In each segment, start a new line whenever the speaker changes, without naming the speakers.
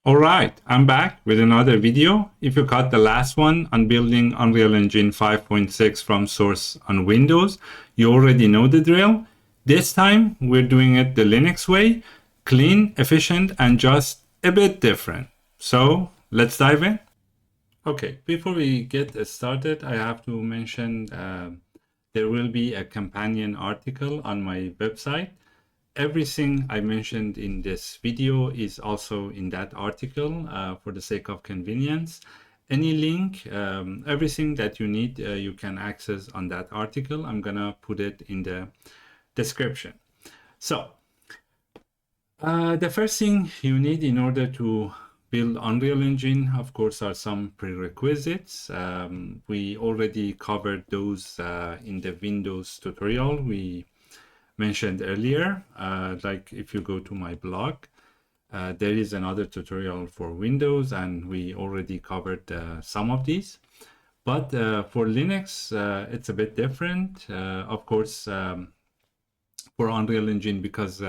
All right, I'm back with another video. If you caught the last one on building Unreal Engine 5.6 from source on Windows, you already know the drill. This time, we're doing it the Linux way, clean, efficient, and just a bit different. So let's dive in. Okay, before we get started, I have to mention there will be a companion article on my website. Everything I mentioned in this video is also in that article for the sake of convenience. Any link, everything that you need, you can access on that article. I'm gonna put it in the description. So the first thing you need in order to build Unreal Engine, of course, are some prerequisites. We already covered those in the Windows tutorial we mentioned earlier. Like if you go to my blog, there is another tutorial for Windows, and we already covered some of these. But for Linux, it's a bit different. Of course, for Unreal Engine, because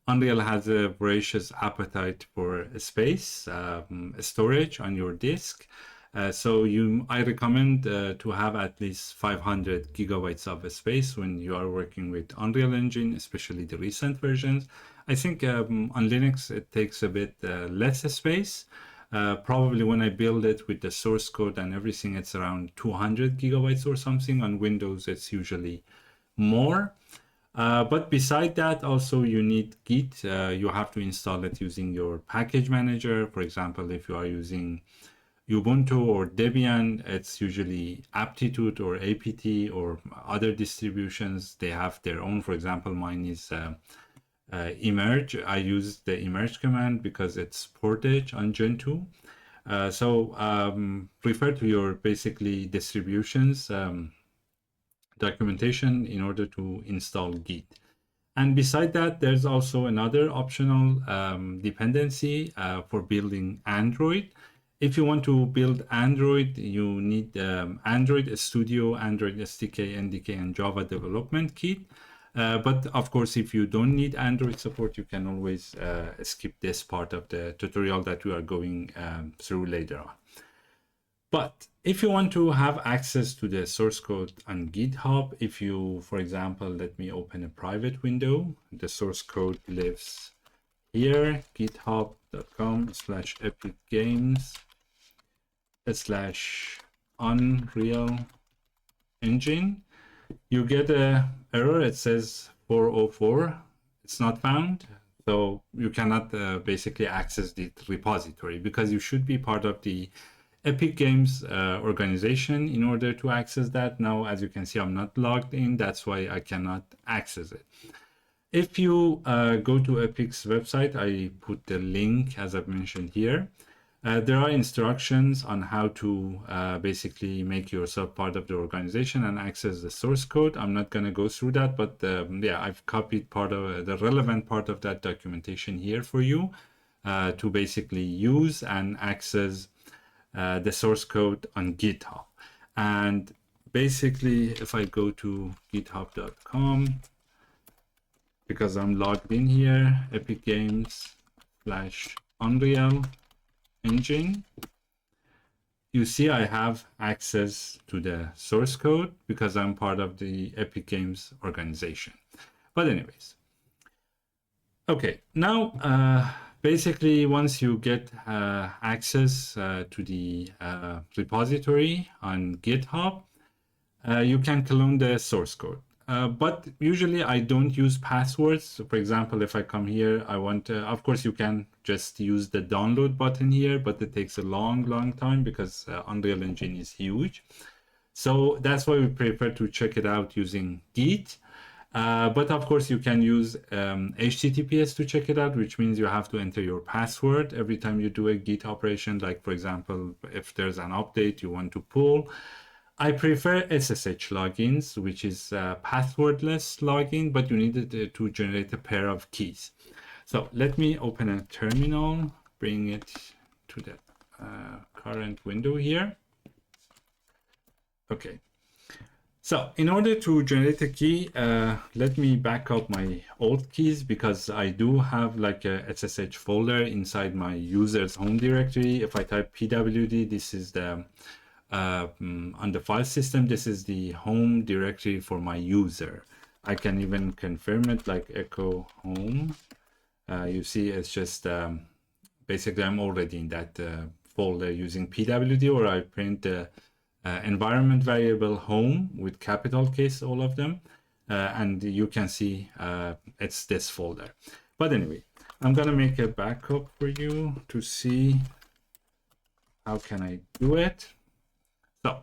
Unreal has a voracious appetite for space, storage on your disk. So I recommend to have at least 500 gigabytes of space when you are working with Unreal Engine, especially the recent versions. I think on Linux, it takes a bit less space. Probably when I build it with the source code and everything, it's around 200 gigabytes or something. On Windows, it's usually more. But beside that, also you need Git. You have to install it using your package manager. For example, if you are using Ubuntu or Debian, it's usually Aptitude or APT or other distributions. They have their own. For example, mine is emerge. I use the emerge command because it's Portage on Gen 2. So refer to your basically distributions documentation in order to install Git. And beside that, there's also another optional dependency for building Android. If you want to build Android, you need Android Studio, Android SDK, NDK, and Java Development Kit. But of course, if you don't need Android support, you can always skip this part of the tutorial that we are going through later on. But if you want to have access to the source code on GitHub, if you, for example, let me open a private window, the source code lives here, github.com/epicgames/Unreal Engine. You get a error, it says 404, it's not found. So you cannot basically access the repository because you should be part of the Epic Games organization in order to access that. Now, as you can see, I'm not logged in. That's why I cannot access it. If you go to Epic's website, I put the link as I've mentioned here. There are instructions on how to basically make yourself part of the organization and access the source code. I'm not going to go through that, but yeah, I've copied part of the relevant part of that documentation here for you to basically use and access the source code on GitHub. And basically, if I go to github.com, because I'm logged in here, Epic Games/Unreal Engine, you see I have access to the source code because I'm part of the Epic Games organization. But anyways, okay, now basically, once you get access to the repository on GitHub, you can clone the source code. But usually I don't use passwords. So for example, if I come here, I want to, of course, you can just use the download button here, but it takes a long time because Unreal Engine is huge. So that's why we prefer to check it out using Git. But of course, you can use HTTPS to check it out, which means you have to enter your password every time you do a Git operation. Like, for example, if there's an update you want to pull. I prefer SSH logins, which is passwordless login, but you need to generate a pair of keys. So let me open a terminal, bring it to the current window here. Okay. So in order to generate a key, let me back up my old keys, because I do have like a SSH folder inside my user's home directory. If I type pwd, this is the on the file system, this is the home directory for my user. I can even confirm it like echo home. You see, it's just basically I'm already in that folder using pwd, or I print the environment variable home with capital case, all of them, and you can see it's this folder. But anyway, I'm gonna make a backup for you to see how can I do it. So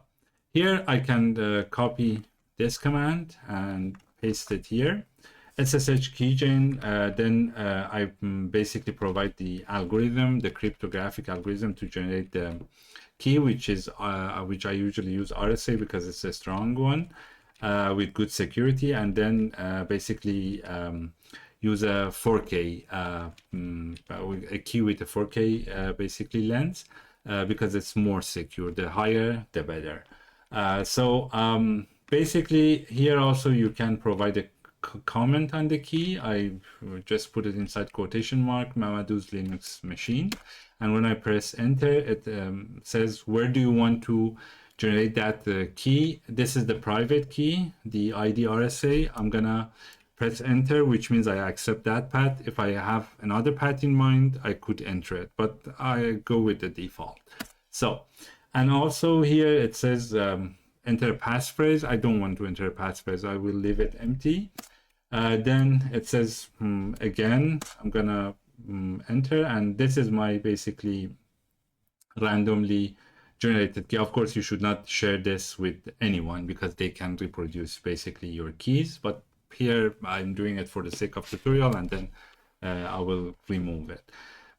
here I can copy this command and paste it here. SSH keygen, then I basically provide the algorithm, the cryptographic algorithm to generate the key, which I usually use RSA because it's a strong one with good security, and then basically use a 4K, a key with a 4K basically length because it's more secure. The higher, the better. So basically here also you can provide a comment on the key. I just put it inside quotation mark, Mamadou's Linux machine. And when I press enter, it says, where do you want to generate that key? This is the private key, the ID RSA. I'm gonna press enter, which means I accept that path. If I have another path in mind, I could enter it, but I go with the default. So, and also here it says enter a passphrase. I don't want to enter a passphrase. I will leave it empty. Then it says again, I'm gonna enter, and this is my basically randomly generated key. Of course, you should not share this with anyone because they can reproduce basically your keys. But here I'm doing it for the sake of tutorial, and then I will remove it.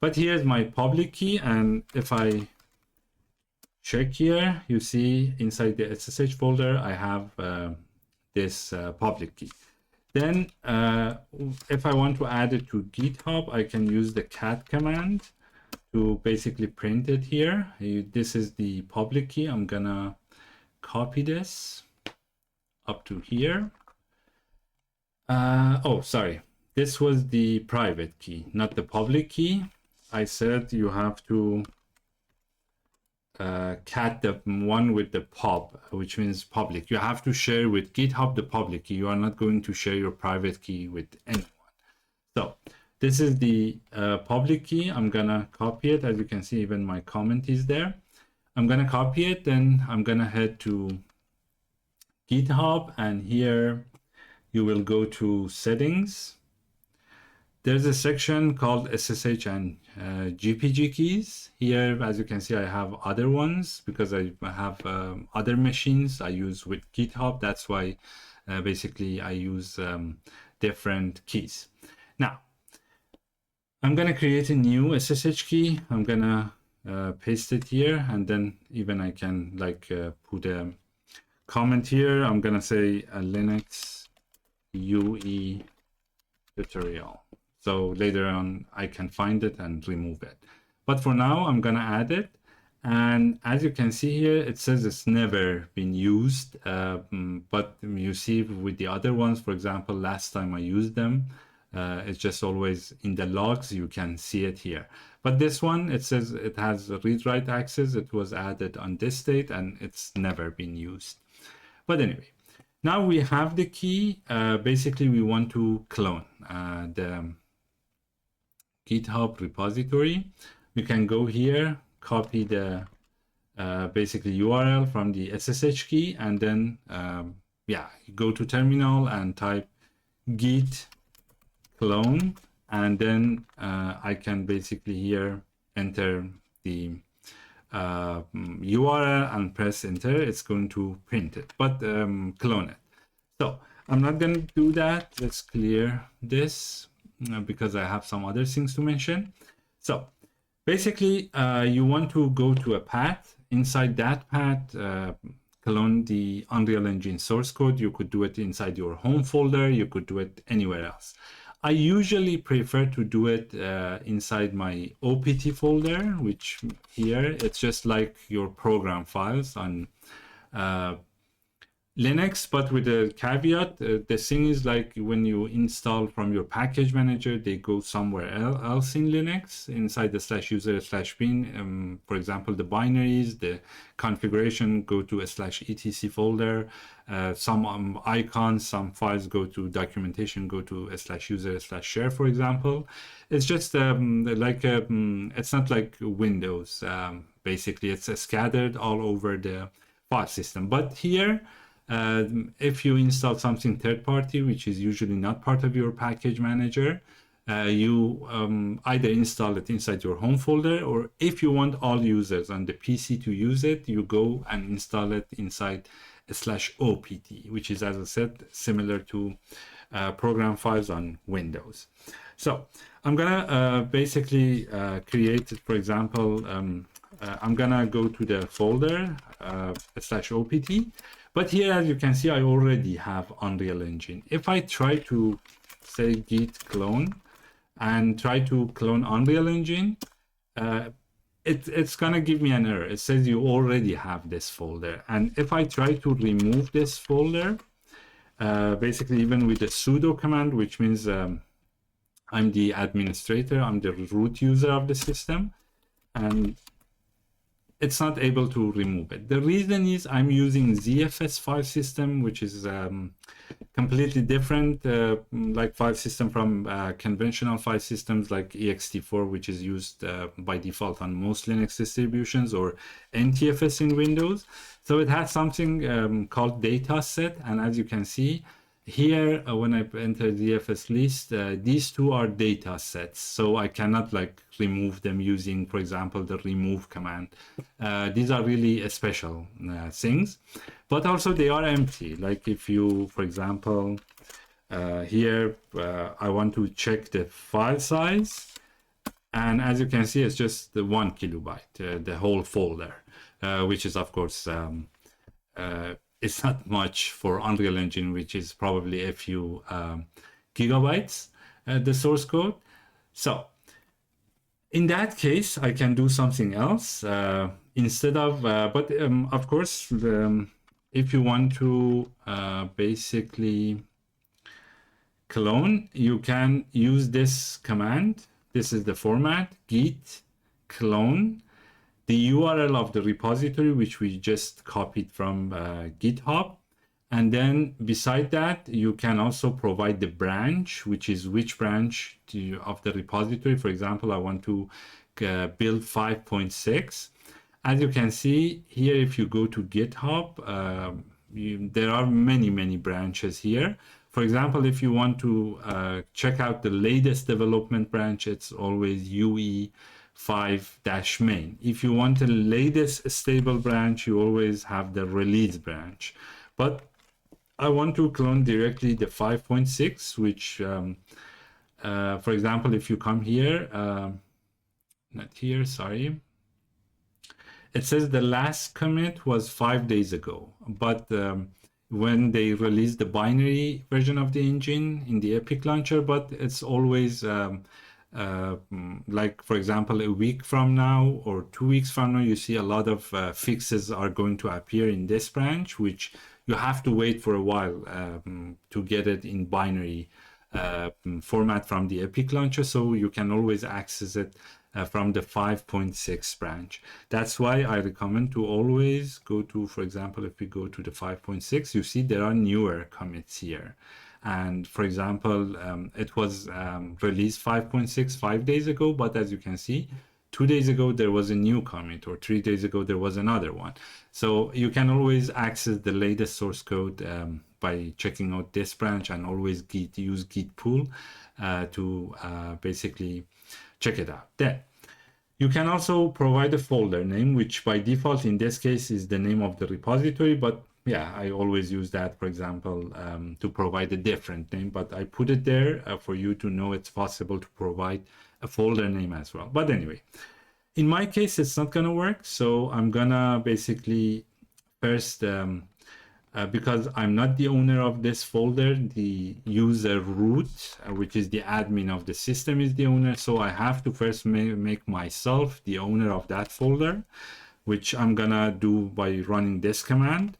But here's my public key, and if I check here, you see inside the SSH folder, I have this public key. Then if I want to add it to GitHub, I can use the cat command to basically print it here. This is the public key. I'm gonna copy this up to here. Oh, sorry. This was the private key, not the public key. I said you have to cat the one with the pub, which means public. You have to share with GitHub the public key. You are not going to share your private key with anyone. So this is the public key. I'm gonna copy it. As you can see, even my comment is there. I'm gonna copy it, then I'm gonna head to GitHub, and here you will go to settings. There's a section called SSH and GPG keys. Here, as you can see, I have other ones because I have other machines I use with GitHub. That's why basically I use different keys. Now, I'm going to create a new SSH key. I'm going to paste it here, and then even I can like put a comment here. I'm going to say a Linux UE tutorial. So later on, I can find it and remove it. But for now, I'm gonna add it. And as you can see here, it says it's never been used. But you see with the other ones, for example, last time I used them, it's just always in the logs, you can see it here. But this one, it says it has read-write access. It was added on this date and it's never been used. But anyway, now we have the key. Basically, we want to clone the GitHub repository. You can go here, copy the basically URL from the SSH key, and then yeah, go to terminal and type git clone, and then I can basically here enter the URL and press enter. It's going to print it, but clone it. So I'm not going to do that. Let's clear this because I have some other things to mention. So basically, you want to go to a path. Inside that path, clone the Unreal Engine source code. You could do it inside your home folder. You could do it anywhere else. I usually prefer to do it inside my OPT folder, which here it's just like your program files on Linux, but with a caveat. The thing is, like, when you install from your package manager, they go somewhere else in Linux inside the /user/bin. For example, the binaries, the configuration go to a /etc folder. Some icons, some files go to documentation, go to a /user/share, for example. It's just it's not like Windows. Basically, it's scattered all over the file system. But here, if you install something third party, which is usually not part of your package manager, you either install it inside your home folder, or if you want all users on the PC to use it, you go and install it inside a /opt, which is, as I said, similar to program files on Windows. So I'm gonna basically create, for example, I'm gonna go to the folder /opt. But here, as you can see, I already have Unreal Engine. If I try to say git clone and try to clone Unreal Engine, it's gonna give me an error. It says you already have this folder. And if I try to remove this folder, basically even with the sudo command, which means I'm the administrator, I'm the root user of the system, and it's not able to remove it. The reason is I'm using ZFS file system, which is completely different, like file system from conventional file systems like ext4, which is used by default on most Linux distributions, or NTFS in Windows. So it has something called data set, and as you can see here, when I enter the ZFS list, these two are data sets, so I cannot like remove them using, for example, the remove command. These are really special things, but also they are empty. Like if you, for example, here I want to check the file size, and as you can see, it's just the 1 kilobyte, the whole folder, which is of course it's not much for Unreal Engine, which is probably a few gigabytes, the source code. So in that case, I can do something else instead of, but of course, if you want to basically clone, you can use this command. This is the format, git clone, the URL of the repository, which we just copied from GitHub. And then beside that, you can also provide the branch, which is which branch of the repository. For example, I want to build 5.6. As you can see here, if you go to GitHub, there are many branches here. For example, if you want to check out the latest development branch, it's always UE5-main. If you want the latest stable branch, you always have the release branch. But I want to clone directly the 5.6, which, for example, if you come here, not here, sorry. It says the last commit was 5 days ago, but when they released the binary version of the engine in the Epic launcher, but it's always like, for example, a week from now or 2 weeks from now, you see a lot of fixes are going to appear in this branch, which you have to wait for a while to get it in binary format from the Epic launcher. So you can always access it from the 5.6 branch. That's why I recommend to always go to, for example, if we go to the 5.6, you see there are newer commits here. And for example, it was released 5.6 5 days ago, but as you can see, 2 days ago there was a new commit, or 3 days ago there was another one. So you can always access the latest source code by checking out this branch, and always use git pull to basically check it out. Then you can also provide a folder name, which by default in this case is the name of the repository, but yeah, I always use that, for example, to provide a different name, but I put it there for you to know it's possible to provide a folder name as well. But anyway, in my case, it's not gonna work. So I'm gonna basically first, because I'm not the owner of this folder, the user root, which is the admin of the system, is the owner. So I have to first make myself the owner of that folder, which I'm gonna do by running this command.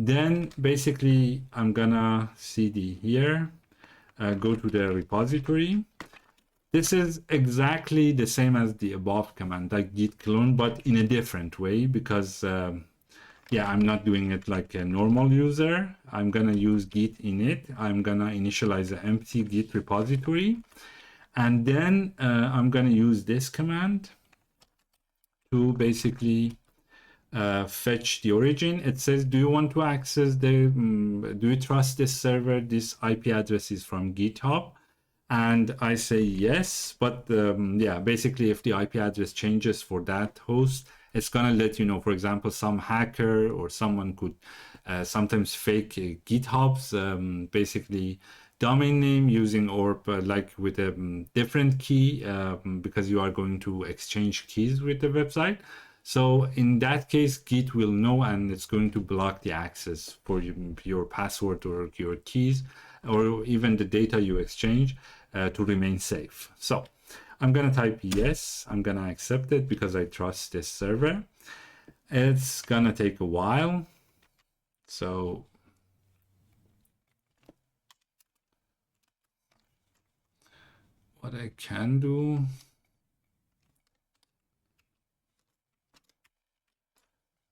Then basically I'm gonna cd here, go to the repository. This is exactly the same as the above command, like git clone, but in a different way, because yeah, I'm not doing it like a normal user. I'm gonna use git init. I'm gonna initialize an empty git repository, and then I'm gonna use this command to basically fetch the origin. It says, do you want to access the, do you trust this server? This IP address is from GitHub. And I say yes, but yeah, basically if the IP address changes for that host, it's gonna let you know. For example, some hacker or someone could sometimes fake GitHub's basically domain name using or like with a different key because you are going to exchange keys with the website. So in that case, Git will know and it's going to block the access for your password or your keys or even the data you exchange to remain safe. So I'm going to type yes. I'm going to accept it because I trust this server. It's going to take a while. So what I can do,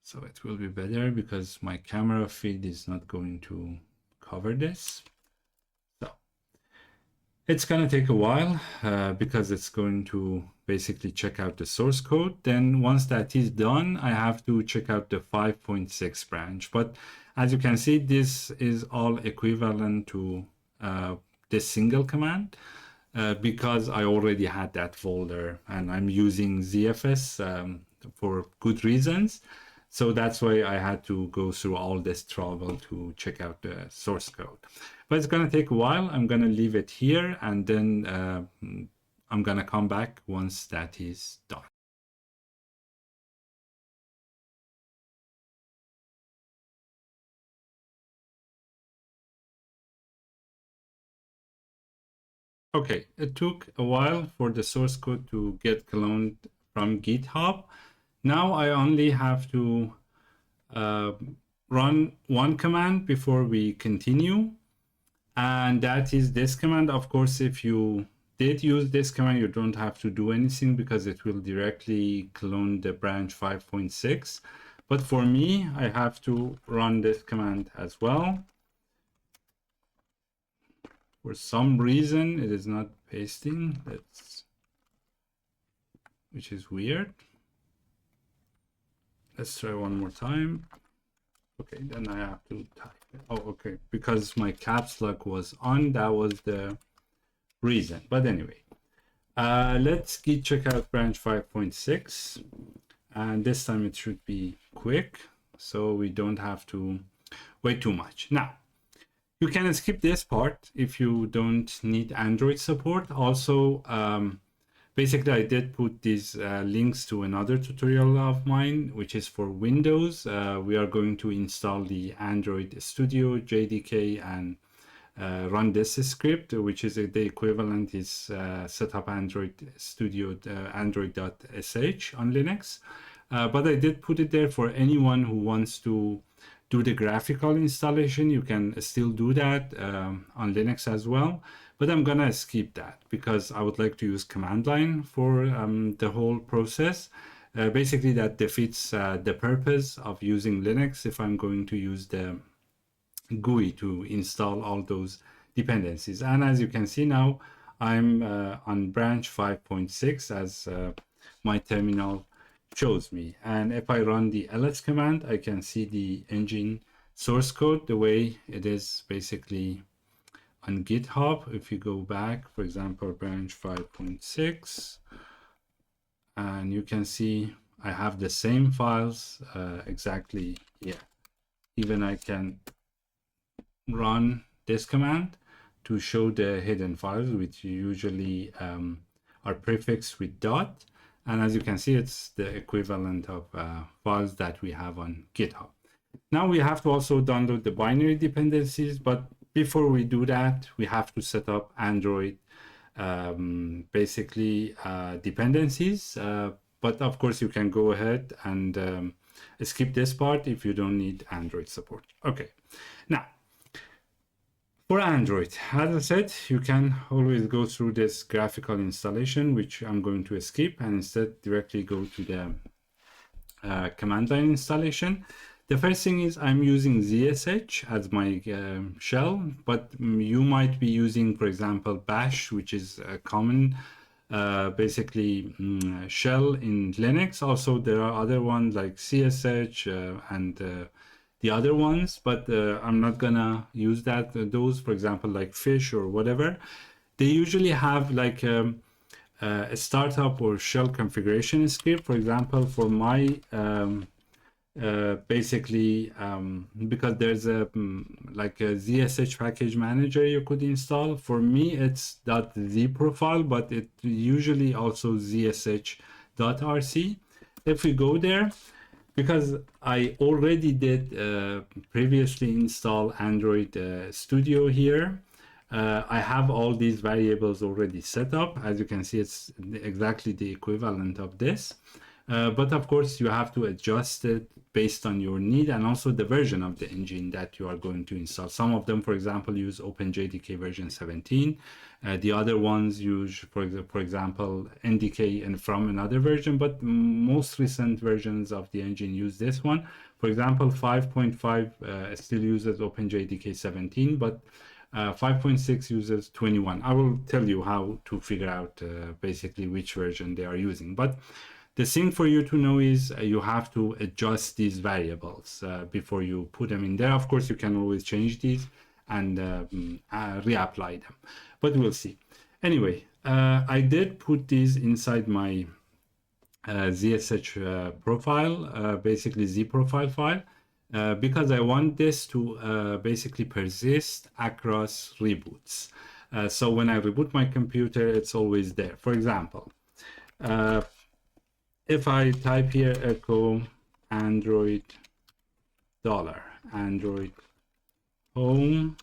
so it will be better because my camera feed is not going to cover this. So it's going to take a while because it's going to basically check out the source code. Then once that is done, I have to check out the 5.6 branch. But as you can see, this is all equivalent to this single command because I already had that folder and I'm using ZFS for good reasons. So that's why I had to go through all this trouble to check out the source code. But it's going to take a while. I'm going to leave it here and then I'm going to come back once that is done. Okay, it took a while for the source code to get cloned from GitHub. Now I only have to run one command before we continue. And that is this command. Of course, if you did use this command, you don't have to do anything because it will directly clone the branch 5.6. But for me, I have to run this command as well. For some reason, it is not pasting. Which is weird. Let's try one more time. Okay, then I have to type it. Oh, okay, because my caps lock was on, that was the reason. But anyway, let's git check out branch 5.6. And this time it should be quick, so we don't have to wait too much. Now, you can skip this part if you don't need Android support. Also, basically, I did put these links to another tutorial of mine, which is for Windows. We are going to install the Android Studio JDK and run this script, which is the equivalent is set up Android Studio Android.sh on Linux. But I did put it there for anyone who wants to do the graphical installation. You can still do that on Linux as well. But I'm gonna skip that because I would like to use command line for the whole process. Basically, that defeats the purpose of using Linux if I'm going to use the GUI to install all those dependencies. And as you can see now, I'm on branch 5.6 as my terminal shows me. And if I run the ls command, I can see the engine source code the way it is basically on GitHub. If you go back, for example, branch 5.6, and you can see I have the same files exactly here. Even I can run this command to show the hidden files, which usually are prefixed with dot. And as you can see, it's the equivalent of files that we have on GitHub. Now we have to also download the binary dependencies, but before we do that, we have to set up Android basically dependencies. But of course, you can go ahead and skip this part if you don't need Android support. Okay, now for Android, as I said, you can always go through this graphical installation, which I'm going to skip, and instead directly go to the command line installation. The first thing is I'm using ZSH as my shell, but you might be using, for example, Bash, which is a common basically shell in Linux. Also, there are other ones like CSH and the other ones, but I'm not gonna use those, for example, like Fish or whatever. They usually have like a startup or shell configuration script. For example, for my basically because there's a like a ZSH package manager you could install. For me, it's .zprofile, but it usually also zsh.rc. If we go there, because I already did previously install Android Studio here, I have all these variables already set up. As you can see, it's exactly the equivalent of this. But of course, you have to adjust it based on your need and also the version of the engine that you are going to install. Some of them, for example, use OpenJDK version 17. The other ones use, for example, NDK and from another version, but most recent versions of the engine use this one. For example, 5.5 still uses OpenJDK 17, but 5.6 uses 21. I will tell you how to figure out basically which version they are using. But the thing for you to know is you have to adjust these variables before you put them in there. Of course, you can always change these and reapply them, but we'll see. Anyway, I did put these inside my ZSH profile, basically Z profile file, because I want this to basically persist across reboots. So when I reboot my computer, it's always there. For example, if I type here echo Android $Android home,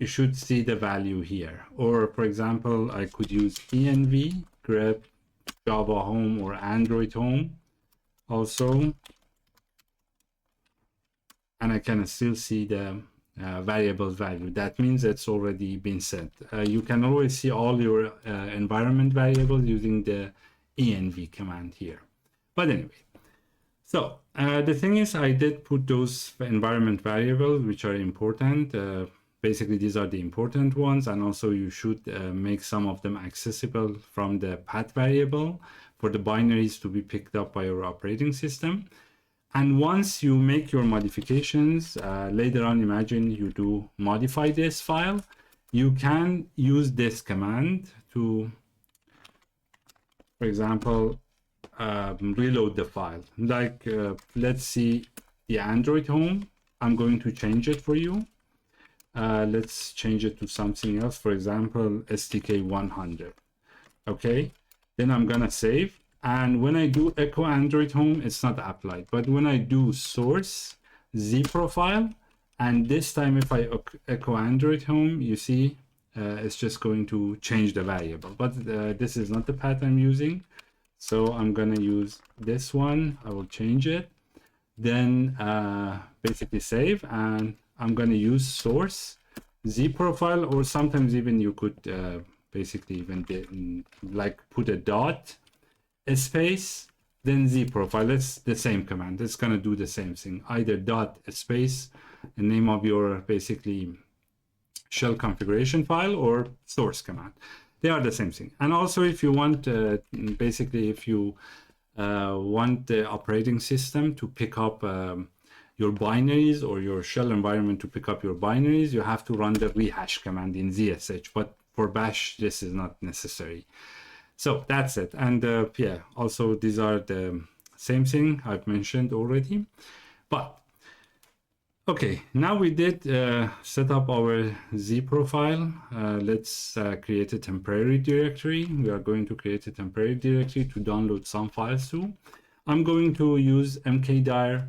you should see the value here. Or for example, I could use env grep Java home or Android home also, and I can still see the variable value. That means it's already been set. You can always see all your environment variables using the env command here. But anyway, so the thing is, I did put those environment variables which are important. Basically, these are the important ones, and also you should make some of them accessible from the path variable for the binaries to be picked up by your operating system. And once you make your modifications, later on, imagine you do modify this file, you can use this command to, for example, reload the file. Like, let's see the Android home. I'm going to change it for you. Let's change it to something else. For example, STK100. Okay, then I'm gonna save. And when I do echo Android home, it's not applied. But when I do source Z profile, and this time if I echo Android home, you see it's just going to change the variable. But this is not the path I'm using. So I'm gonna use this one. I will change it. Then basically save, and I'm gonna use source Z profile, or sometimes even you could basically even like put a dot, a space, then Z profile. It's the same command. It's gonna do the same thing. Either dot, a space, the name of your basically shell configuration file, or source command. They are the same thing. And also, if you want, basically, if you want the operating system to pick up your binaries, or your shell environment to pick up your binaries, you have to run the rehash command in ZSH. But for Bash, this is not necessary. So that's it. And yeah, also these are the same thing I've mentioned already. But okay, now we did set up our Z profile. Let's create a temporary directory. We are going to create a temporary directory to download some files to. I'm going to use mkdir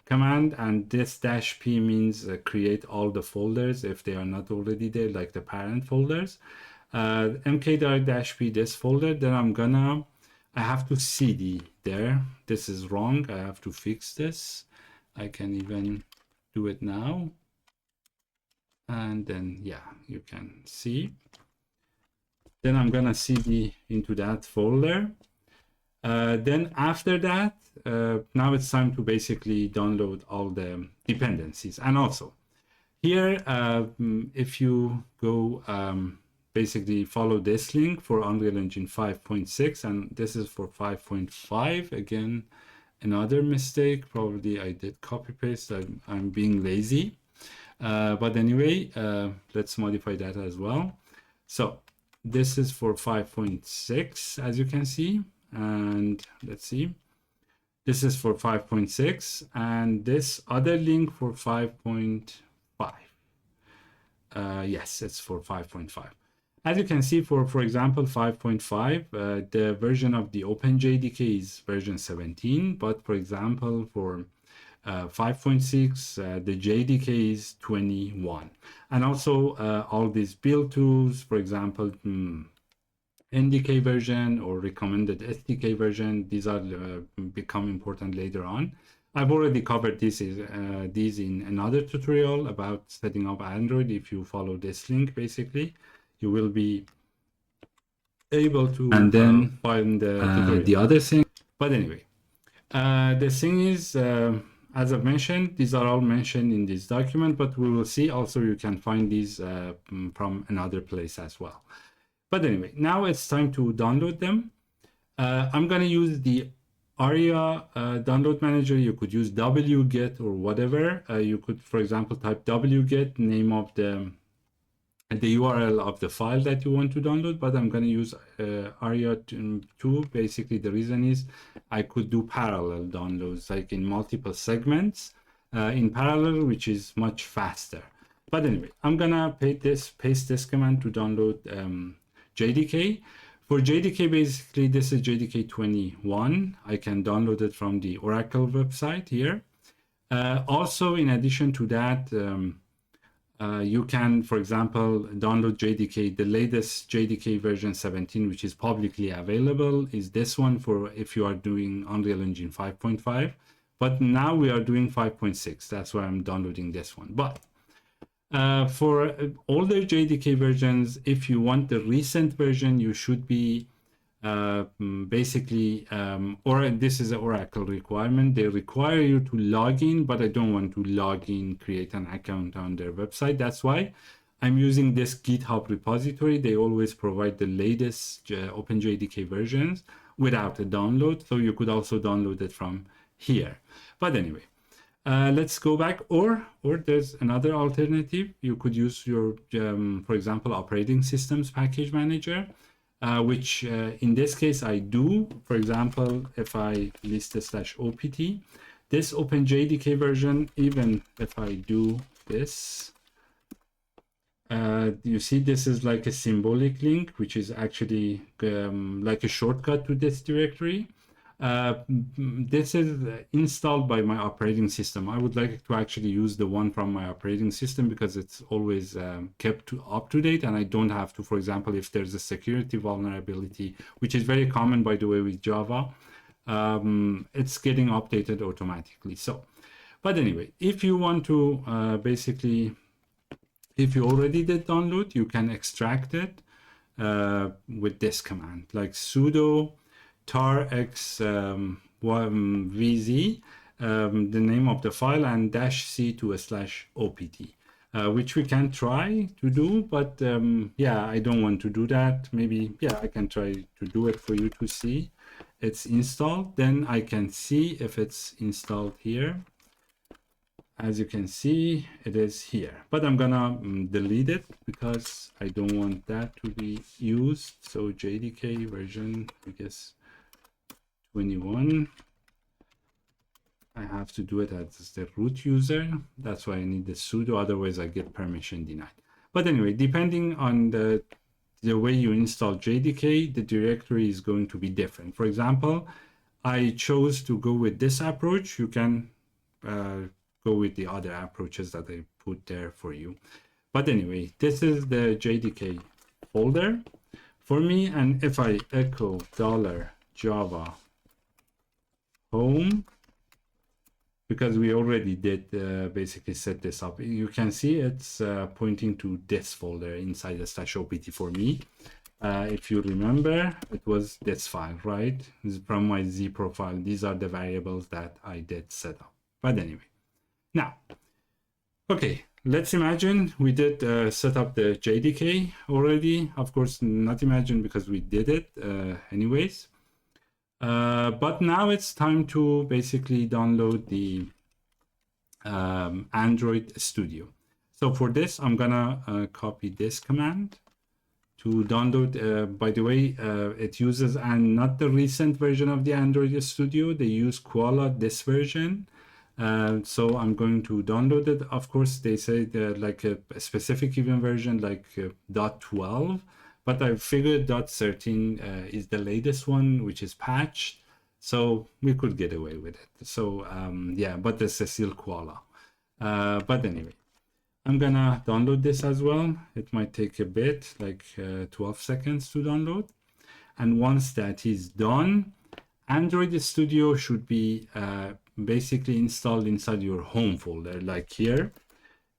command, and this -p means create all the folders if they are not already there, like the parent folders. Mkdir -p this folder, then I have to cd there. This is wrong. I have to fix this. I can even do it now. And then, yeah, you can see. Then I'm gonna cd into that folder. Then after that, now it's time to basically download all the dependencies. And also here, if you go basically follow this link for Unreal Engine 5.6, and this is for 5.5. Again, another mistake. Probably I did copy paste. I'm being lazy. But anyway, let's modify that as well. So this is for 5.6, as you can see. And let's see. This is for 5.6, and this other link for 5.5. Yes, it's for 5.5. As you can see, for example, 5.5, the version of the OpenJDK is version 17. But for example, for 5.6, the JDK is 21. And also all these build tools, for example, NDK version or recommended SDK version, these are become important later on. I've already covered these in another tutorial about setting up Android. If you follow this link, basically, you will be able to find the other thing. But anyway, the thing is, as I've mentioned, these are all mentioned in this document, but we will see also you can find these from another place as well. But anyway, now it's time to download them. I'm going to use the ARIA download manager. You could use wget or whatever. You could, for example, type wget, name of the URL of the file that you want to download. But I'm going to use ARIA 2. Basically, the reason is I could do parallel downloads, like in multiple segments in parallel, which is much faster. But anyway, I'm going to paste this command to download JDK. For JDK, basically, this is JDK 21. I can download it from the Oracle website here. Also, in addition to that, you can, for example, download JDK. The latest JDK version 17, which is publicly available, is this one for if you are doing Unreal Engine 5.5. But now we are doing 5.6. That's why I'm downloading this one. But for older JDK versions, if you want the recent version, you should be basically, or this is an Oracle requirement. They require you to log in, but I don't want to log in, create an account on their website. That's why I'm using this GitHub repository. They always provide the latest OpenJDK versions without a download. So you could also download it from here. But anyway, let's go back, or there's another alternative. You could use your, for example, operating systems package manager, which in this case I do. For example, if I list the /opt, this OpenJDK version, even if I do this, you see this is like a symbolic link, which is actually like a shortcut to this directory. This is installed by my operating system. I would like to actually use the one from my operating system because it's always kept up to date, and I don't have to, for example, if there's a security vulnerability, which is very common, by the way, with Java, it's getting updated automatically. So, but anyway, if you want to basically, if you already did download, you can extract it with this command, like sudo tar-x vz, the name of the file, and -c to /opt, which we can try to do, but yeah, I don't want to do that. Maybe, yeah, I can try to do it for you to see it's installed. Then I can see if it's installed here. As you can see, it is here, but I'm gonna delete it because I don't want that to be used. So JDK version, I guess 21. I have to do it as the root user. That's why I need the sudo, otherwise I get permission denied. But anyway, depending on the way you install JDK, the directory is going to be different. For example, I chose to go with this approach. You can go with the other approaches that I put there for you. But anyway, this is the JDK folder for me. And if I echo $Java home, because we already did basically set this up. You can see it's pointing to this folder inside the stash opt for me. If you remember, it was this file, right? This is from my Z profile. These are the variables that I did set up. But anyway, now, okay, let's imagine we did set up the JDK already. Of course, not imagine because we did it anyways. But now it's time to basically download the Android Studio. So for this, I'm gonna copy this command to download. By the way, it uses and not the recent version of the Android Studio. They use Koala, this version. So I'm going to download it. Of course, they say like a specific even version like .12. But I figured .13 is the latest one, which is patched, so we could get away with it. So yeah, but this is still Koala. But anyway, I'm gonna download this as well. It might take a bit, like 12 seconds to download. And once that is done, Android Studio should be basically installed inside your home folder, like here.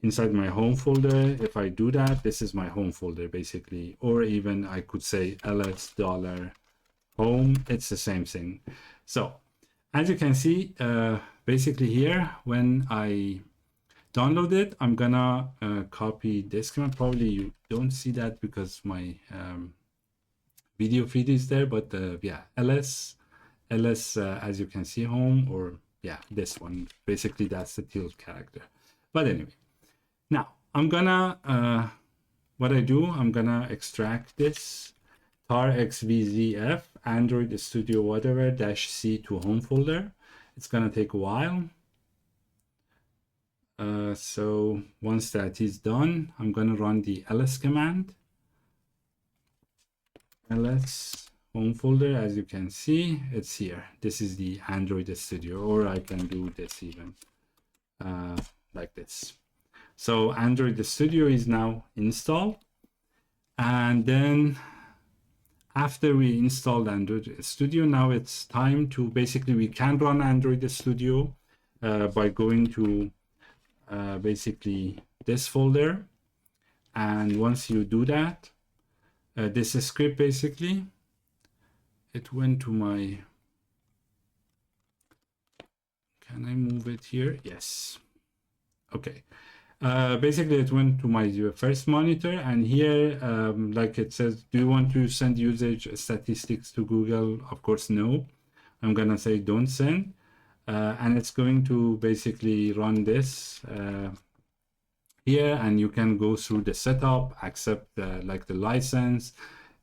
Inside my home folder, if I do that, this is my home folder basically, or even I could say ls$home, it's the same thing. So as you can see, basically here, when I download it, I'm gonna copy this command. Probably you don't see that because my video feed is there, but yeah, ls, as you can see, home, or yeah, this one, basically that's the tilde character. But anyway, now I'm gonna what I do, I'm gonna extract this tar xvzf Android Studio whatever -c to home folder. It's gonna take a while. So once that is done, I'm gonna run the ls command. ls home folder, as you can see, it's here. This is the Android Studio, or I can do this even like this. So Android Studio is now installed. And then after we installed Android Studio, now it's time to basically, we can run Android Studio by going to basically this folder. And once you do that, this is script basically, it went to my, can I move it here? Yes. Okay. Basically it went to my first monitor, and here like it says, do you want to send usage statistics to Google? Of course no. I'm gonna say don't send, and it's going to basically run this here, and you can go through the setup, accept like the license,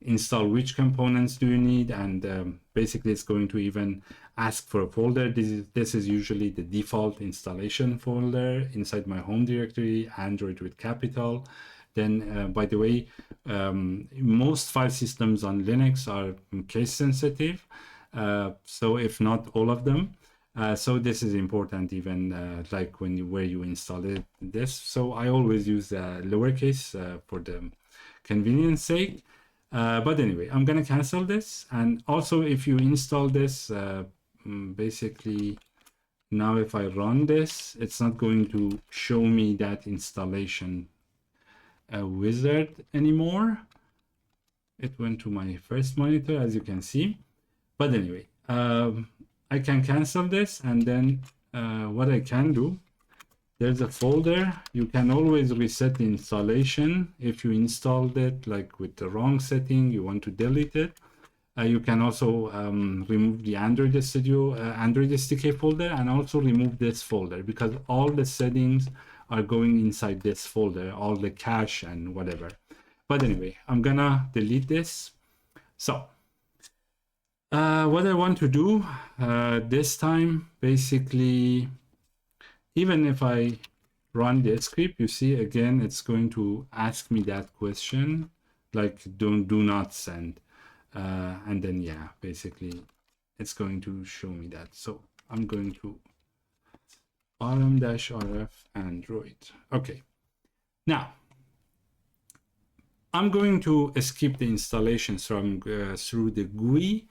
install which components do you need, and basically it's going to even ask for a folder. This is usually the default installation folder inside my home directory, Android with capital. Then by the way, most file systems on Linux are case sensitive, so if not all of them, so this is important even like when you, where you install it, this. So I always use lowercase for the convenience sake. But anyway, I'm gonna cancel this. And also if you install this, basically now if I run this, it's not going to show me that installation wizard anymore. It went to my first monitor, as you can see. But anyway, I can cancel this, and then what I can do, there's a folder. You can always reset the installation if you installed it like with the wrong setting, you want to delete it. You can also remove the Android Studio, Android SDK folder, and also remove this folder, because all the settings are going inside this folder, all the cache and whatever. But anyway, I'm gonna delete this. So what I want to do this time, basically, even if I run the script, you see again, it's going to ask me that question, like do not send. And then, yeah, basically it's going to show me that. So I'm going to rm-rf Android. Okay. Now, I'm going to skip the installations from through the GUI,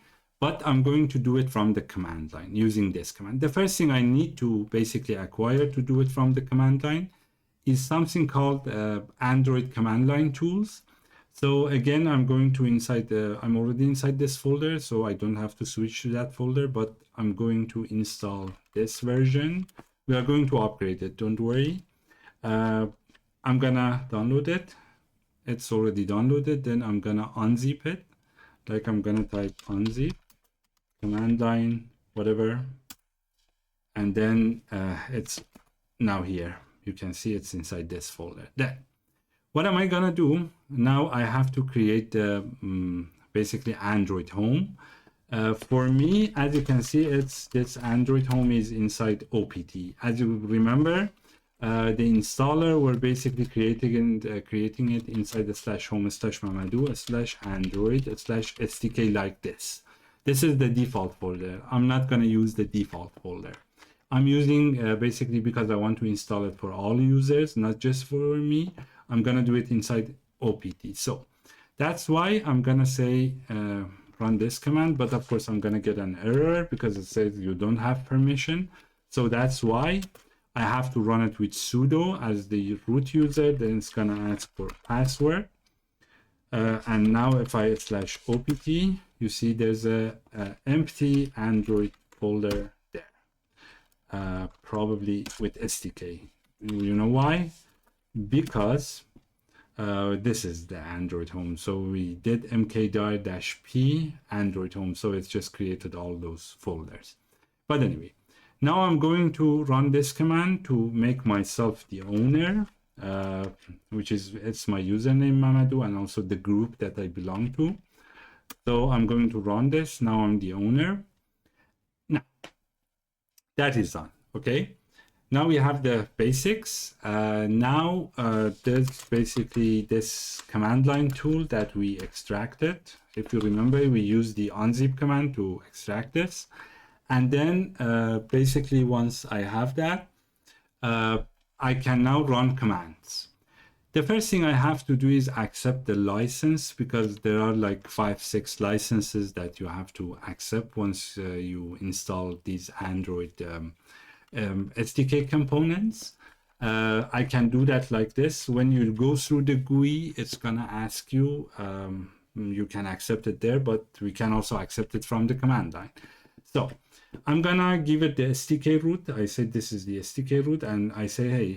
but I'm going to do it from the command line using this command. The first thing I need to basically acquire to do it from the command line is something called Android command line tools. So again, I'm going to I'm already inside this folder, so I don't have to switch to that folder, but I'm going to install this version. We are going to upgrade it, don't worry. I'm gonna download it. It's already downloaded. Then I'm gonna unzip it. Like I'm gonna type unzip, command line, whatever. And then it's now here. You can see it's inside this folder. Then what am I gonna do? Now I have to create the basically Android home. For me, as you can see, this Android home is inside OPT. As you remember, the installer were basically creating it inside the /home/Mamadou/Android/SDK like this. This is the default folder. I'm not gonna use the default folder. I'm using basically because I want to install it for all users, not just for me. I'm gonna do it inside OPT. So that's why I'm gonna say run this command, but of course I'm gonna get an error because it says you don't have permission. So that's why I have to run it with sudo as the root user. Then it's gonna ask for password. And now if I /opt, you see there's a empty Android folder there, probably with SDK. You know why? Because this is the Android home. So we did mkdir-p Android home. So it's just created all those folders. But anyway, now I'm going to run this command to make myself the owner, which is, it's my username Mamadou and also the group that I belong to. So I'm going to run this. Now I'm the owner. Now that is done. Okay. Now we have the basics. Now there's basically this command line tool that we extracted. If you remember, we used the unzip command to extract this. And then basically once I have that, I can now run commands. The first thing I have to do is accept the license, because there are like 5-6 licenses that you have to accept once you install these Android SDK components. I can do that like this. When you go through the GUI, it's gonna ask you, you can accept it there, but we can also accept it from the command line. So I'm gonna give it the SDK root. I said this is the SDK root, and I say, hey,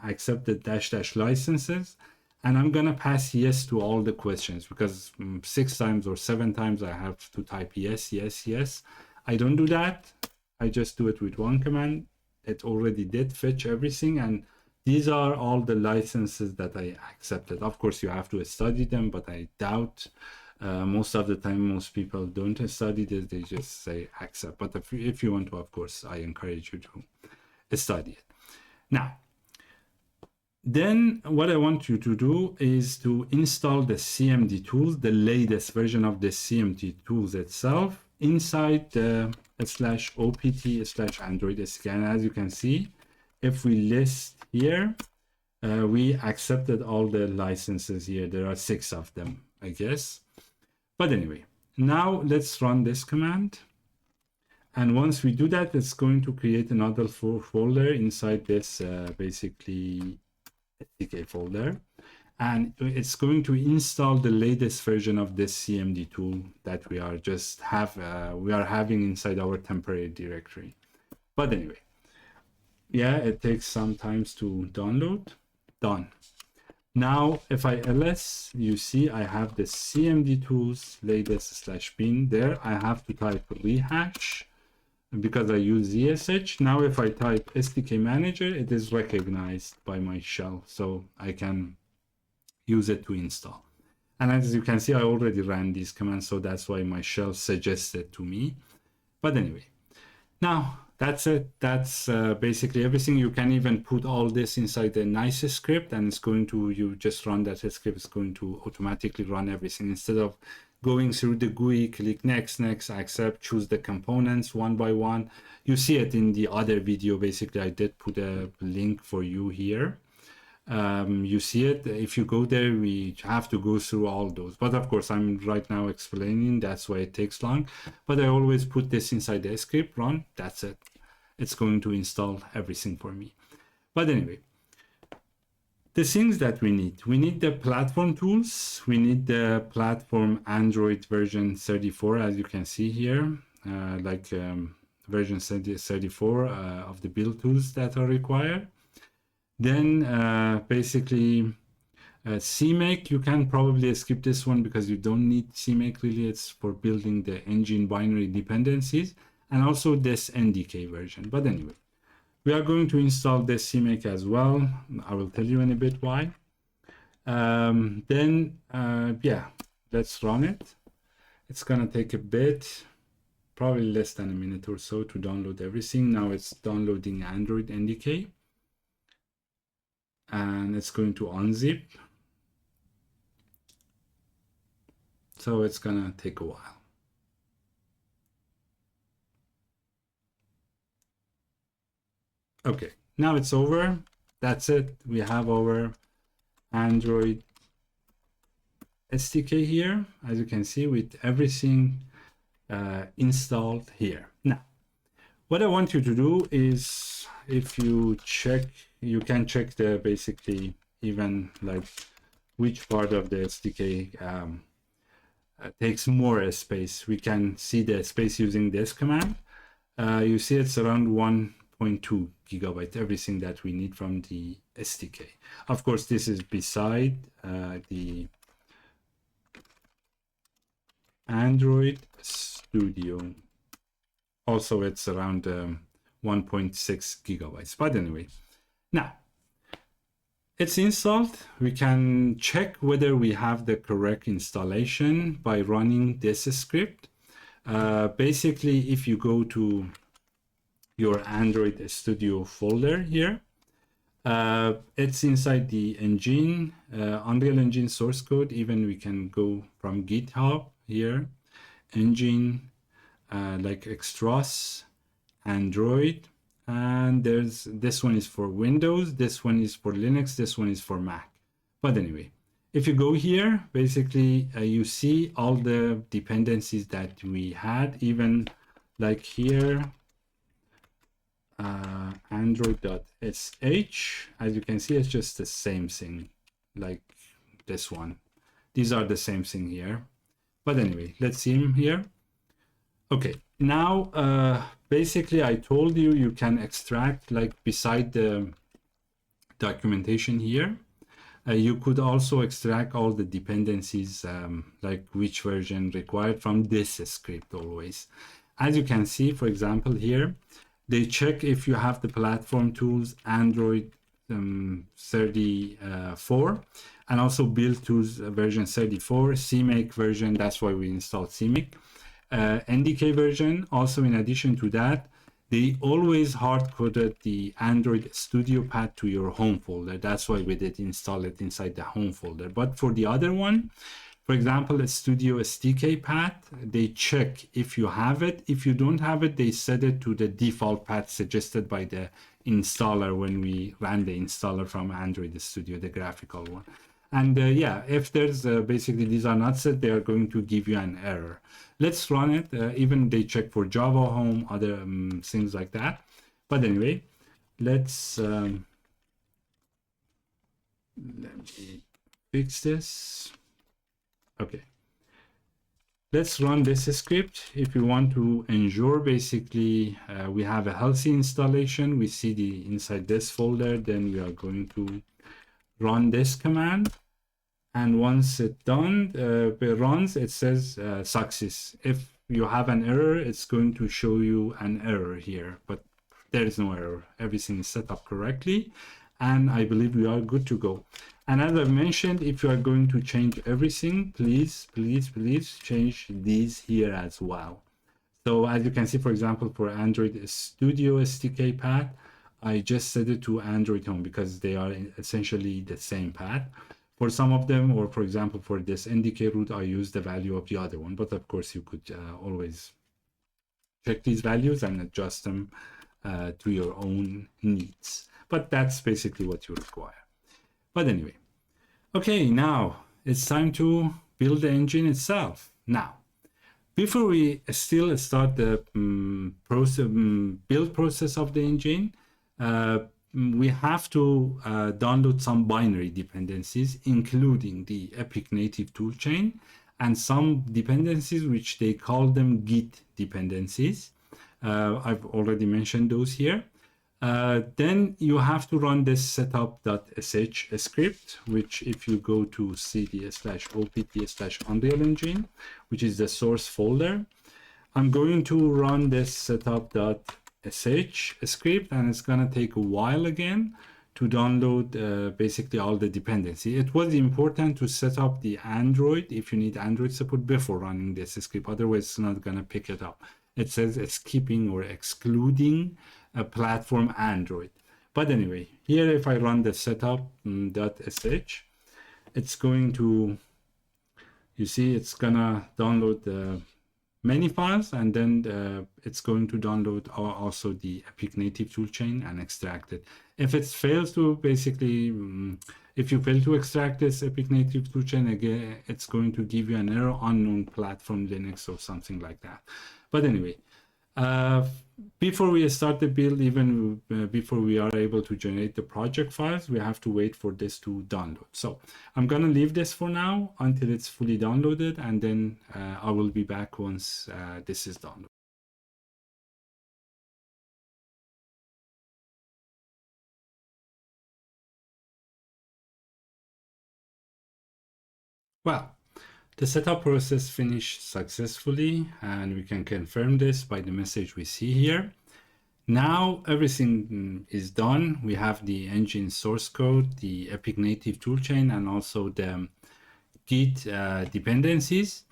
I accept the -- licenses, and I'm gonna pass yes to all the questions, because 6 times or 7 times I have to type yes, yes, yes. I don't do that. I just do it with one command. It already did fetch everything, and these are all the licenses that I accepted. Of course, you have to study them, but I doubt most of the time most people don't study this. They just say accept. But if you want to, of course, I encourage you to study it. Now, then what I want you to do is to install the CMD tools, the latest version of the CMD tools itself, inside the /opt/Android SDK. And as you can see, if we list here, we accepted all the licenses here. There are 6 of them, I guess. But anyway, now let's run this command. And once we do that, it's going to create another folder inside this basically SDK folder. And it's going to install the latest version of this CMD tool that we are having inside our temporary directory. But anyway, yeah, it takes some time to download. Done. Now, if I ls, you see I have the CMD tools latest /bin there. I have to type rehash because I use ZSH. Now, if I type SDK manager, it is recognized by my shell, so I can use it to install. And as you can see, I already ran these commands, so that's why my shell suggested to me. But anyway, now that's it. That's basically everything. You can even put all this inside the nice script, and it's going to, you just run that script, it's going to automatically run everything. Instead of going through the GUI, click next, next, accept, choose the components one by one. You see it in the other video. Basically, I did put a link for you here. You see it. If you go there, we have to go through all those. But of course, I'm right now explaining. That's why it takes long. But I always put this inside the script, run. That's it. It's going to install everything for me. But anyway, the things that we need the platform tools. We need the platform Android version 34, as you can see here, version 34 of the build tools that are required. Then basically CMake, you can probably skip this one because you don't need CMake really. It's for building the engine binary dependencies, and also this NDK version. But anyway, we are going to install this CMake as well. I will tell you in a bit why. Yeah, let's run it. It's gonna take a bit, probably less than a minute or so to download everything. Now it's downloading Android NDK. And it's going to unzip. So it's gonna take a while. Okay, now it's over. That's it. We have our Android SDK here, as you can see, with everything installed here. Now, what I want you to do is, if you check, you can check the basically even like which part of the SDK takes more space. We can see the space using this command. You see it's around 1.2 gigabyte, everything that we need from the SDK. Of course, this is beside the Android Studio. Also, it's around 1.6 gigabytes. But anyway, now it's installed. We can check whether we have the correct installation by running this script. Basically, if you go to your Android Studio folder here, it's inside the engine, Unreal Engine source code. Even we can go from GitHub here, engine, like extras, Android, and there's this one is for Windows, this one is for Linux, this one is for Mac. But anyway, if you go here, basically you see all the dependencies that we had, even like here, android.sh. As you can see, it's just the same thing like this one. These are the same thing here. But anyway, let's see him here. Okay, now basically I told you you can extract, like beside the documentation here, you could also extract all the dependencies, like which version required from this script always. As you can see, for example, here, they check if you have the platform tools Android 34 and also build tools version 34, CMake version, that's why we installed CMake. NDK version. Also, in addition to that, they always hard-coded the Android Studio path to your home folder. That's why we did install it inside the home folder. But for the other one, for example, a Studio SDK path, they check if you have it. If you don't have it, they set it to the default path suggested by the installer when we ran the installer from Android Studio, the graphical one. And yeah, if there's basically these are not set, they are going to give you an error. Let's run it. Even they check for Java Home, other things like that. But anyway, let's let me fix this. Okay. Let's run this script. If you want to ensure basically we have a healthy installation, we see the inside this folder, then we are going to run this command. And once it's done, it runs, it says success. If you have an error, it's going to show you an error here, but there is no error. Everything is set up correctly, and I believe we are good to go. And as I mentioned, if you are going to change everything, please change these here as well. So as you can see, for example, for Android Studio SDK path, I just set it to Android Home because they are essentially the same path. For some of them, or for example, for this NDK root, I use the value of the other one. But of course, you could always check these values and adjust them to your own needs. But that's basically what you require. But anyway, okay, now it's time to build the engine itself. Now, before we still start the build process of the engine, we have to download some binary dependencies, including the Epic native toolchain and some dependencies which they call them Git dependencies. I've already mentioned those here. Then you have to run this setup.sh script, which if you go to cd/opt/Unreal Engine, which is the source folder, I'm going to run this setup.sh script, and it's going to take a while again to download basically all the dependency. It was important to set up the Android, if you need Android support, before running this script. Otherwise, it's not going to pick it up. It says it's keeping or excluding a platform Android. But anyway, here if I run the setup.sh, it's going to, you see, it's gonna download the many files, and then it's going to download also the Epic native toolchain and extract it. If it fails to basically, if you fail to extract this Epic native toolchain, again, it's going to give you an error, unknown platform Linux or something like that. But anyway, before we start the build, even before we are able to generate the project files, we have to wait for this to download. So I'm going to leave this for now until it's fully downloaded, and then I will be back once this is downloaded. Well, the setup process finished successfully, and we can confirm this by the message we see here. Now everything is done. We have the engine source code, the Epic native toolchain, and also the Git dependencies.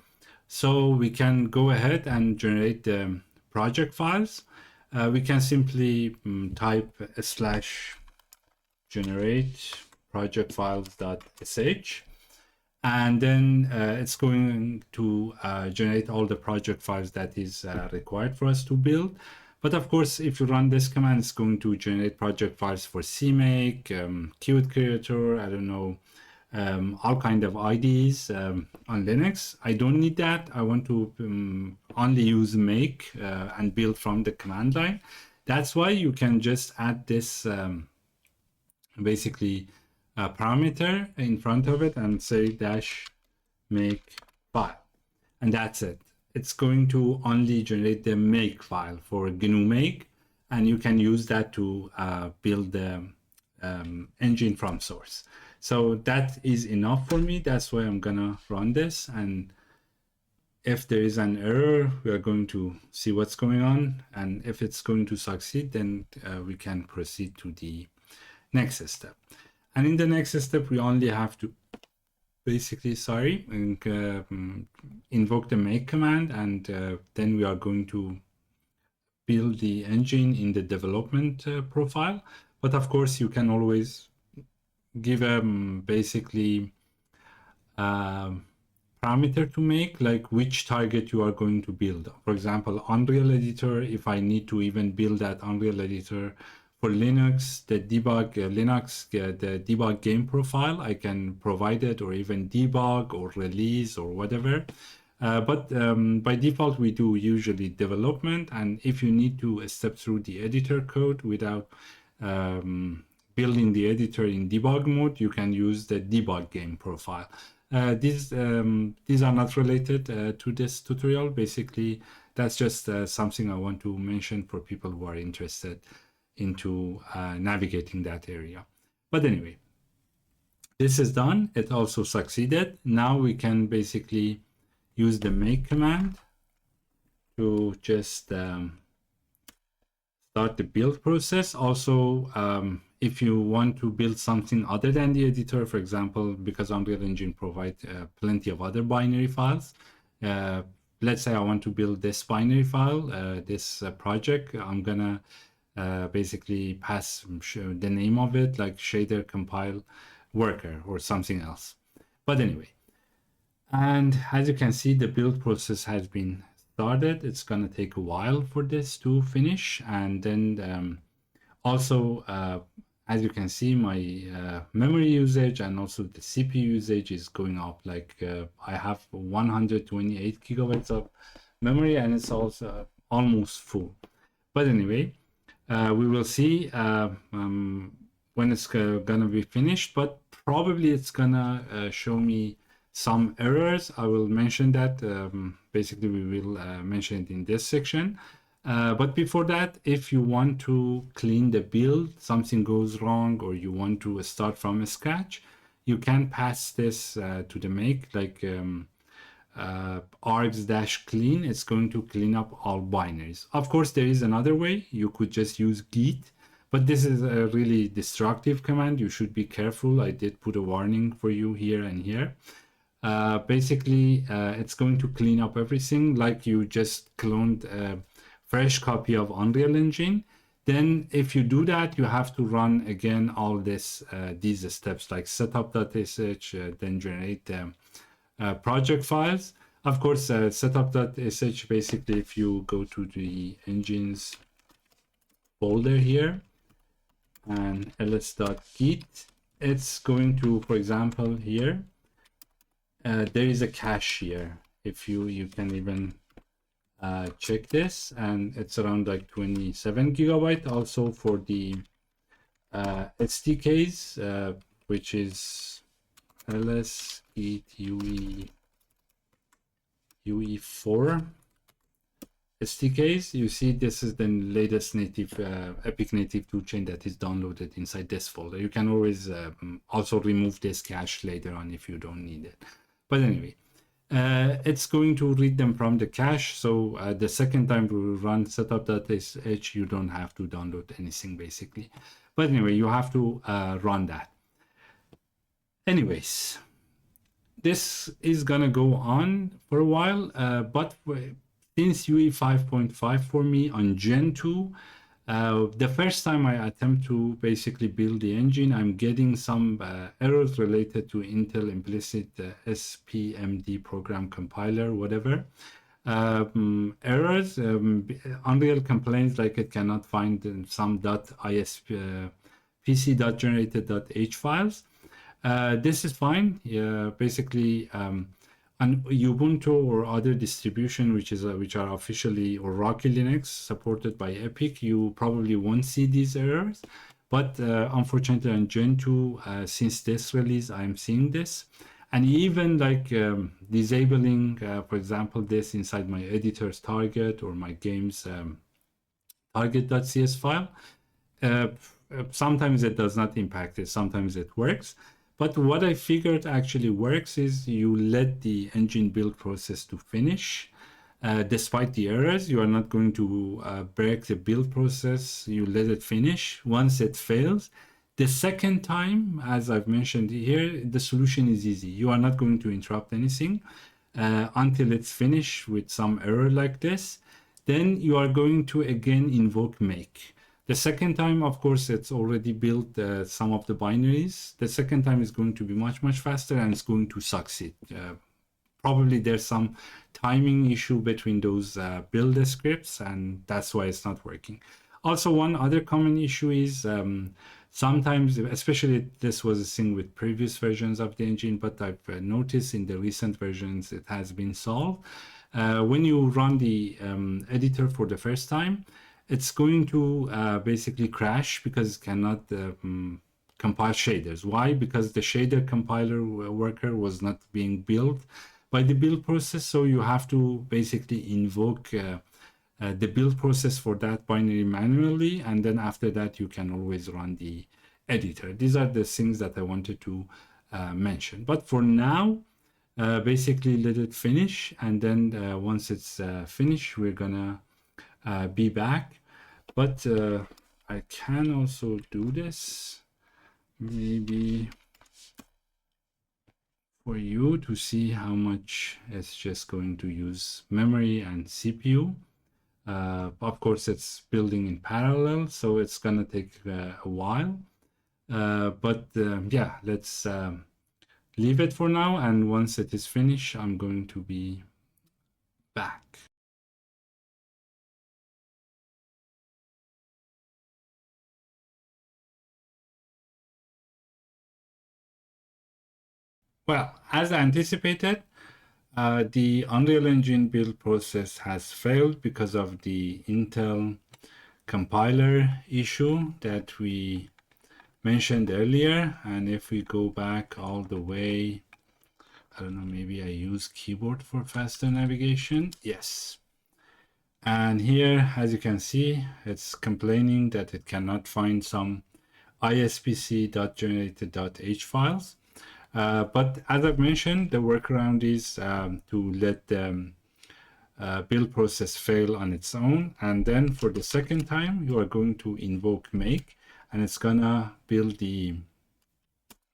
So we can go ahead and generate the project files. We can simply type /generate project files.sh. And then it's going to generate all the project files that is required for us to build. But of course, if you run this command, it's going to generate project files for CMake, Qt Creator, I don't know, all kind of IDEs on Linux. I don't need that. I want to only use make and build from the command line. That's why you can just add this basically a parameter in front of it and say -make file, and that's it. It's going to only generate the make file for GNU make, and you can use that to build the engine from source. So that is enough for me. That's why I'm gonna run this, and if there is an error, we are going to see what's going on, and if it's going to succeed, then we can proceed to the next step. And in the next step, we only have to basically, invoke the make command, and then we are going to build the engine in the development profile. But of course, you can always give a basically parameter to make, like which target you are going to build. For example, Unreal Editor, if I need to even build that Unreal Editor for Linux, the debug the debug game profile, I can provide it, or even debug or release or whatever. But by default, we do usually development. And if you need to step through the editor code without building the editor in debug mode, you can use the debug game profile. These are not related to this tutorial. Basically, that's just something I want to mention for people who are interested into navigating that area. But anyway, this is done. It also succeeded. Now we can basically use the make command to just start the build process. Also, if you want to build something other than the editor, for example, because Unreal Engine provides plenty of other binary files, let's say I want to build this binary file, this project, I'm gonna basically pass the name of it like ShaderCompileWorker or something else. But anyway, and as you can see, the build process has been started. It's going to take a while for this to finish. And then also, as you can see, my memory usage and also the CPU usage is going up. Like I have 128 gigabytes of memory and it's also almost full. But anyway, we will see when it's gonna be finished, but probably it's gonna show me some errors. I will mention that. Basically, we will mention it in this section. But before that, if you want to clean the build, something goes wrong, or you want to start from scratch, you can pass this to the make, like args-clean. It's going to clean up all binaries. Of course, there is another way. You could just use git, but this is a really destructive command. You should be careful. I did put a warning for you here and here. Basically, it's going to clean up everything like you just cloned a fresh copy of Unreal Engine. Then if you do that, you have to run again all this these steps like setup.sh, then generate project files. Of course, setup.sh, basically, if you go to the engines folder here and ls.git, it's going to, for example, here, there is a cache here. If you can even check this, and it's around like 27 gigabyte. Also for the SDKs, which is ls git UE4 SDKs. You see, this is the latest native Epic native toolchain that is downloaded inside this folder. You can always also remove this cache later on if you don't need it. But anyway, it's going to read them from the cache. So the second time we run setup.sh, you don't have to download anything basically. But anyway, you have to run that. Anyways, this is gonna go on for a while, but since UE 5.5 for me on Gen 2, the first time I attempt to basically build the engine, I'm getting some errors related to Intel implicit SPMD program compiler, whatever. Errors, Unreal complains like it cannot find some .pc.generated.h files. This is fine. Basically, on Ubuntu or other distribution which are officially, or Rocky Linux supported by Epic, you probably won't see these errors. But unfortunately on Gen 2, since this release, I'm seeing this. And even like disabling, for example, this inside my editor's target or my game's target.cs file, sometimes it does not impact it, sometimes it works. But what I figured actually works is you let the engine build process to finish. Despite the errors, you are not going to break the build process. You let it finish. Once it fails, the second time, as I've mentioned here, the solution is easy. You are not going to interrupt anything until it's finished with some error like this. Then you are going to again invoke make. The second time, of course, it's already built some of the binaries. The second time is going to be much faster and it's going to succeed. Probably there's some timing issue between those build scripts, and that's why it's not working. Also, one other common issue is sometimes, especially this was a thing with previous versions of the engine, but I've noticed in the recent versions it has been solved. When you run the editor for the first time, it's going to basically crash because it cannot compile shaders. Why? Because the shader compiler worker was not being built by the build process. So you have to basically invoke the build process for that binary manually. And then after that, you can always run the editor. These are the things that I wanted to mention. But for now, basically let it finish. And then once it's finished, we're gonna be back. But I can also do this maybe for you to see how much it's just going to use memory and CPU. Of course, it's building in parallel, so it's gonna take a while. But yeah, let's leave it for now, and once it is finished, I'm going to be back. Well, as anticipated, the Unreal Engine build process has failed because of the Intel compiler issue that we mentioned earlier. And if we go back all the way, I don't know, maybe I use keyboard for faster navigation. Yes. And here, as you can see, it's complaining that it cannot find some ispc.generated.h files. But as I've mentioned, the workaround is to let the build process fail on its own. And then for the second time, you are going to invoke make, and it's gonna build the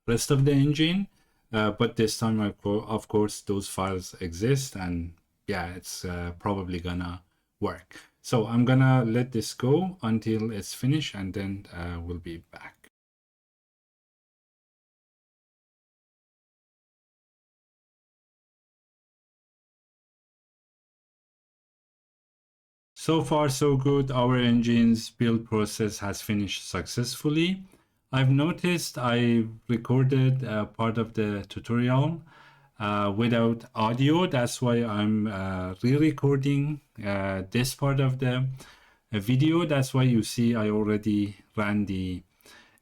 rest of the engine. But this time, of course, those files exist, and yeah, it's probably gonna work. So I'm gonna let this go until it's finished, and then we'll be back. So far, so good. Our engine's build process has finished successfully. I've noticed I recorded part of the tutorial without audio. That's why I'm re-recording this part of the video. That's why you see I already ran the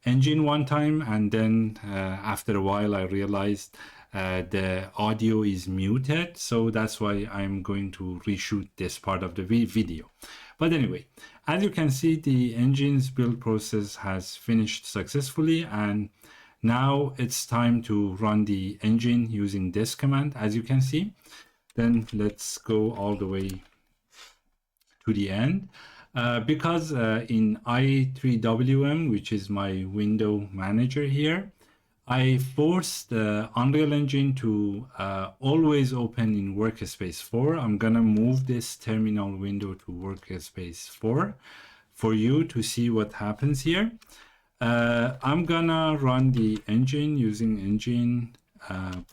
engine one time, and then after a while I realized the audio is muted, so that's why I'm going to reshoot this part of the video. But anyway, as you can see, the engine's build process has finished successfully, and now it's time to run the engine using this command, as you can see. Then let's go all the way to the end. Because in i3WM, which is my window manager here, I forced the Unreal Engine to always open in Workspace 4. I'm gonna move this terminal window to Workspace 4 for you to see what happens here. I'm gonna run the engine using engine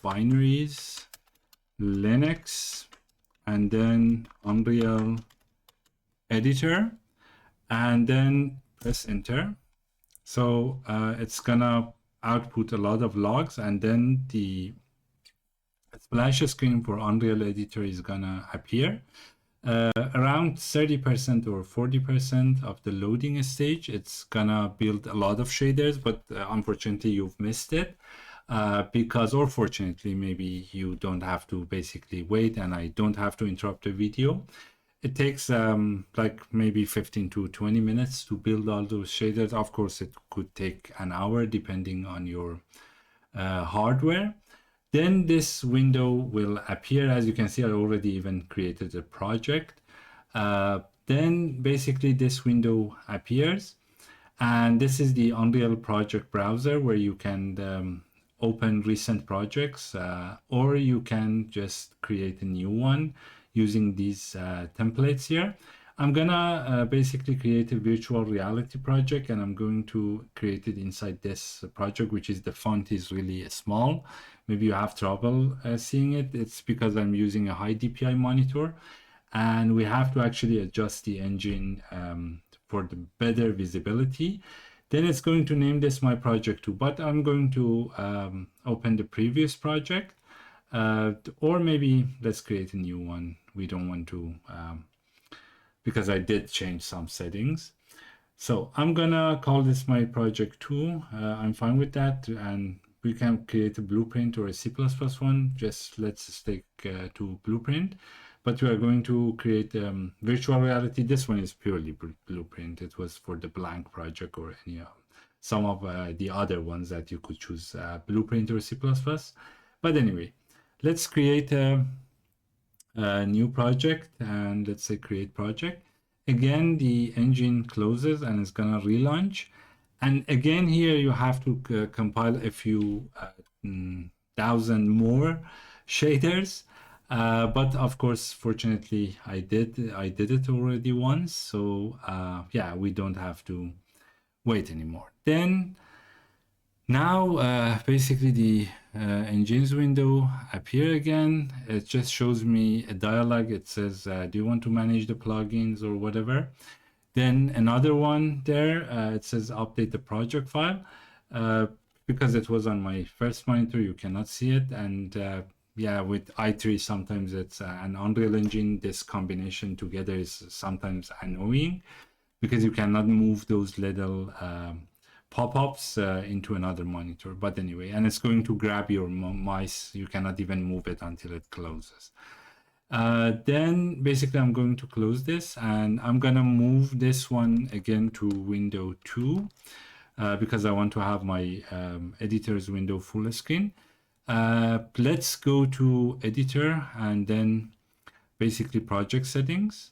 binaries, Linux, and then Unreal Editor, and then press enter. So it's gonna output a lot of logs, and then the splash screen for Unreal Editor is gonna appear. Around 30% or 40% of the loading stage, it's gonna build a lot of shaders, but unfortunately you've missed it. Because, or fortunately, maybe you don't have to basically wait, and I don't have to interrupt the video. It takes like maybe 15 to 20 minutes to build all those shaders. Of course, it could take an hour depending on your hardware. Then this window will appear. As you can see, I already even created a project. Then basically this window appears, and this is the Unreal Project browser where you can open recent projects, or you can just create a new one using these templates here. I'm gonna basically create a virtual reality project, and I'm going to create it inside this project, which is the font is really small. Maybe you have trouble seeing it. It's because I'm using a high DPI monitor, and we have to actually adjust the engine for the better visibility. Then it's going to name this my project 2, but I'm going to open the previous project. Or maybe let's create a new one. We don't want to, because I did change some settings. So I'm gonna call this my project 2. I'm fine with that, and we can create a blueprint or a C++ one. Just let's stick to blueprint. But we are going to create virtual reality. This one is purely blueprint. It was for the blank project or any some of the other ones that you could choose blueprint or C++. But anyway, let's create a new project, and let's say create project. Again, the engine closes and it's gonna relaunch. And again, here you have to compile a few thousand more shaders. But of course, fortunately, I did it already once. So yeah, we don't have to wait anymore. Then now, basically the engines window appear again. It just shows me a dialog. It says, do you want to manage the plugins or whatever? Then another one there, it says update the project file. because it was on my first monitor, you cannot see it. And yeah, with i3, sometimes it's an Unreal Engine. This combination together is sometimes annoying because you cannot move those little pop-ups into another monitor. But anyway, and it's going to grab your mice. You cannot even move it until it closes. Then basically I'm going to close this, and I'm gonna move this one again to window 2 because I want to have my editor's window full screen. Let's go to editor and then basically project settings.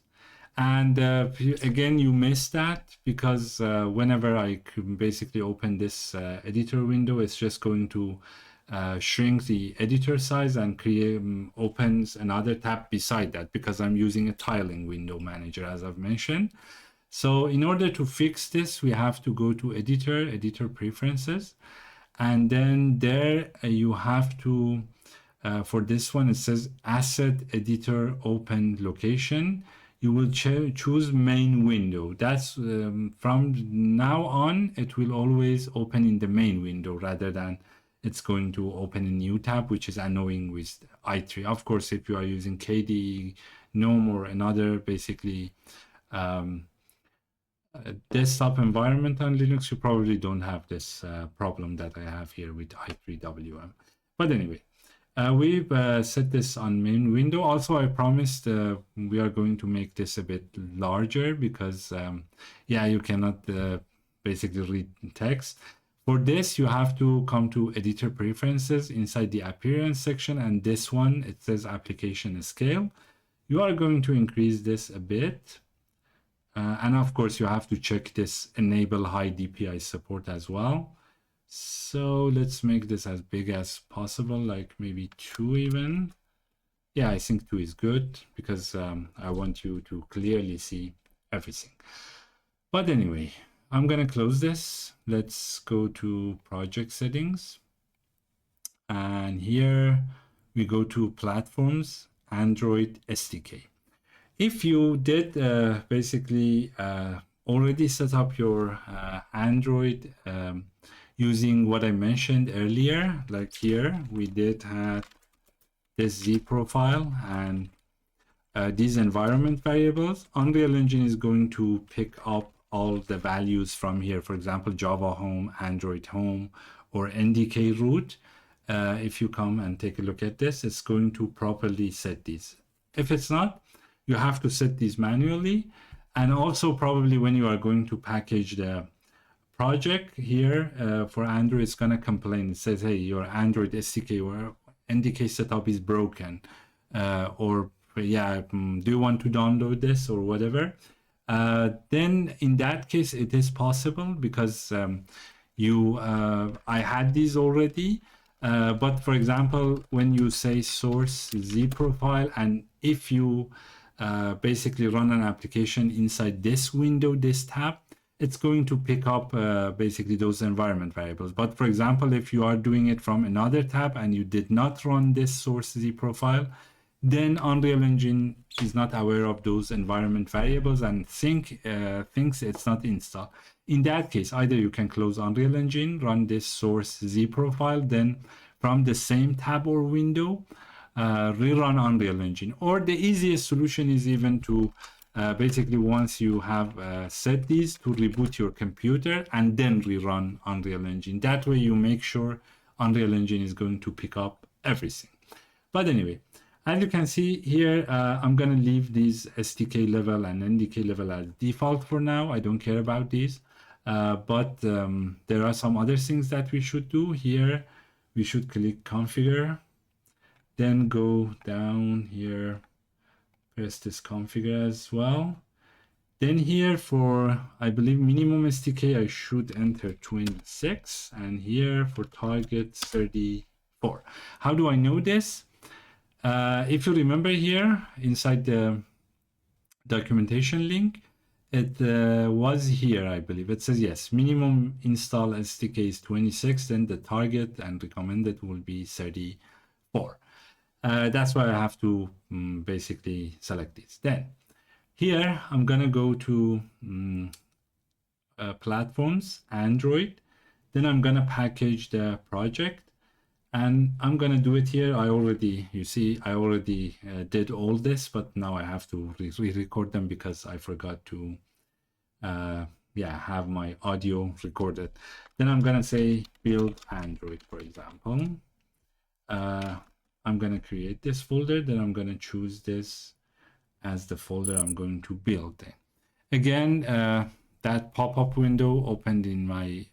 And again, you missed that because whenever I basically open this editor window, it's just going to shrink the editor size and opens another tab beside that because I'm using a tiling window manager, as I've mentioned. So in order to fix this, we have to go to editor preferences, and then there you have to for this one, it says asset editor open location. You will choose main window. That's from now on, it will always open in the main window rather than it's going to open a new tab, which is annoying with i3. Of course, if you are using KDE, GNOME, or another basically desktop environment on Linux, you probably don't have this problem that I have here with i3WM. But anyway, we've set this on main window. Also, I promised we are going to make this a bit larger because, yeah, you cannot basically read text. For this, you have to come to editor preferences inside the appearance section, and this one, it says application scale. You are going to increase this a bit. And of course, you have to check this enable high DPI support as well. So let's make this as big as possible, like maybe 2 even. Yeah, I think 2 is good because I want you to clearly see everything. But anyway, I'm going to close this. Let's go to project settings. And here we go to platforms, Android SDK. If you did basically already set up your Android using what I mentioned earlier, like here, we did have this Z profile and these environment variables, Unreal Engine is going to pick up all the values from here. For example, Java home, Android home, or NDK root. If you come and take a look at this, it's going to properly set these. If it's not, you have to set these manually. And also probably when you are going to package the project here for Android, it's going to complain. It says, hey, your Android SDK or NDK setup is broken. Or yeah, do you want to download this or whatever? Then in that case, it is possible because I had these already. But for example, when you say source Z profile, and if you basically run an application inside this window, this tab, it's going to pick up basically those environment variables. But for example, if you are doing it from another tab and you did not run this source Z profile, then Unreal Engine is not aware of those environment variables and thinks it's not installed. In that case, either you can close Unreal Engine, run this source Z profile, then from the same tab or window, rerun Unreal Engine. Or the easiest solution is even to basically once you have set these, to reboot your computer and then rerun Unreal Engine. That way you make sure Unreal Engine is going to pick up everything. But anyway, as you can see here, I'm going to leave these SDK level and NDK level as default for now. I don't care about these. But there are some other things that we should do here. We should click configure, then go down here, press this configure as well. Then here for, I believe, minimum SDK, I should enter 26, and here for target 34. How do I know this? If you remember here inside the documentation link, it was here, I believe. It says, yes, minimum install SDK is 26, then the target and recommended will be 34. That's why I have to basically select this. Then here, I'm going to go to platforms, Android. Then I'm gonna package the project, and I'm gonna do it here. You see, I already did all this, but now I have to re-record them because I forgot to have my audio recorded. Then I'm gonna say build Android, for example. I'm gonna create this folder, then I'm gonna choose this as the folder I'm going to build in. Again, that pop-up window opened in my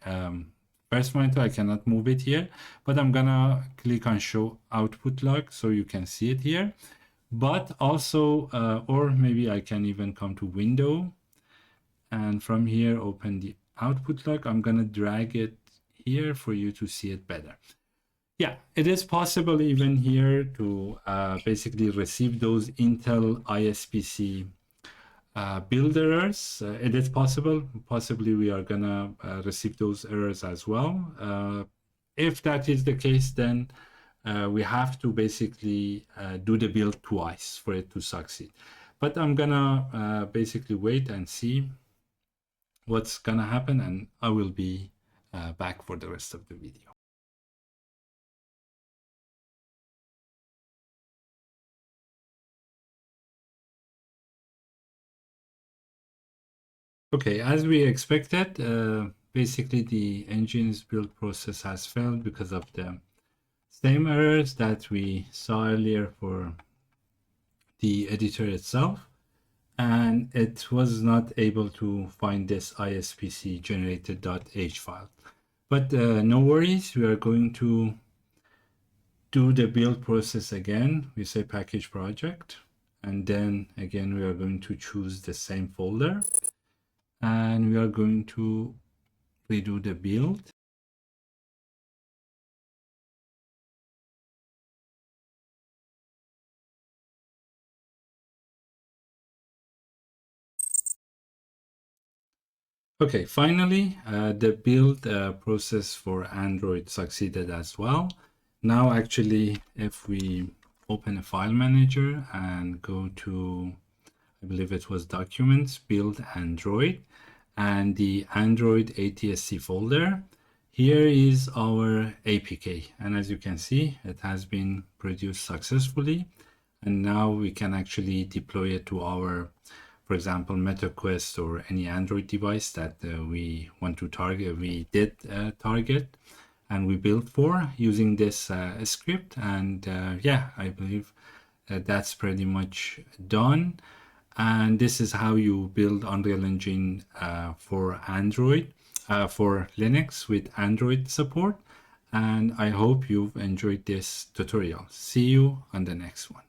first monitor. I cannot move it here, but I'm gonna click on show output log so you can see it here. But also, or maybe I can even come to window, and from here open the output log. I'm gonna drag it here for you to see it better. Yeah, it is possible even here to basically receive those Intel ISPC build errors. It is possible. Possibly we are gonna receive those errors as well. If that is the case, then we have to basically do the build twice for it to succeed. But I'm gonna basically wait and see what's gonna happen, and I will be back for the rest of the video. Okay, as we expected, basically the engine's build process has failed because of the same errors that we saw earlier for the editor itself, and it was not able to find this ISPC generated.h file. But no worries, we are going to do the build process again. We say package project, and then again we are going to choose the same folder, and we are going to redo the build. Okay, finally, the build process for Android succeeded as well. Now, actually, if we open a file manager and go to, I believe it was Documents, Build Android, and the Android ATSC folder, here is our APK. And as you can see, it has been produced successfully. And now we can actually deploy it to our, for example, MetaQuest or any Android device that we want to target. We did target and we built for using this script. And yeah, I believe that's pretty much done. And this is how you build Unreal Engine for Android, for Linux with Android support. And I hope you've enjoyed this tutorial. See you on the next one.